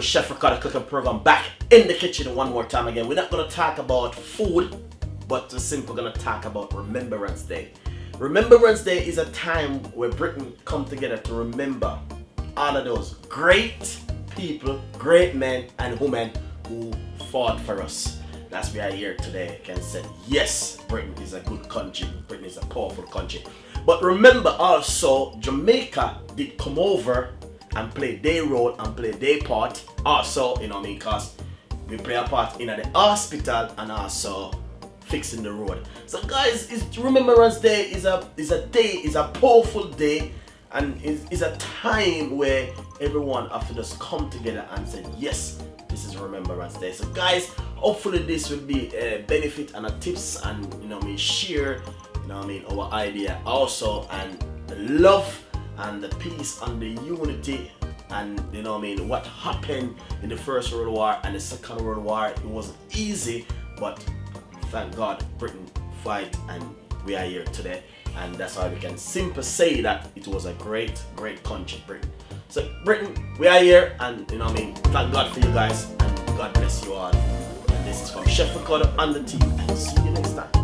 with Chef Ricardo cooking program back in the kitchen one more time again. We're not going to talk about food, but we're simply going to talk about Remembrance Day. Remembrance Day is a time where Britain come together to remember all of those great people, great men and women who fought for us. That's why here today can say, yes, Britain is a good country. Britain is a powerful country. But remember also, Jamaica did come over and play their role and play their part. Also, because we play a part in the hospital and also fixing the road. So guys, Remembrance Day is a powerful day, and is a time where everyone have to just come together and say, yes, this is Remembrance Day. So guys, hopefully this will be a benefit and a tips and share our idea also, and the love and the peace and the unity and what happened in the First World War and the Second World War. It wasn't easy, but thank God Britain fight and we are here today, and that's why we can simply say that it was a great country, Britain. So Britain, we are here, and thank God for you guys, and God bless you all. And this is from Chef Ricardo and the team, and see you next time.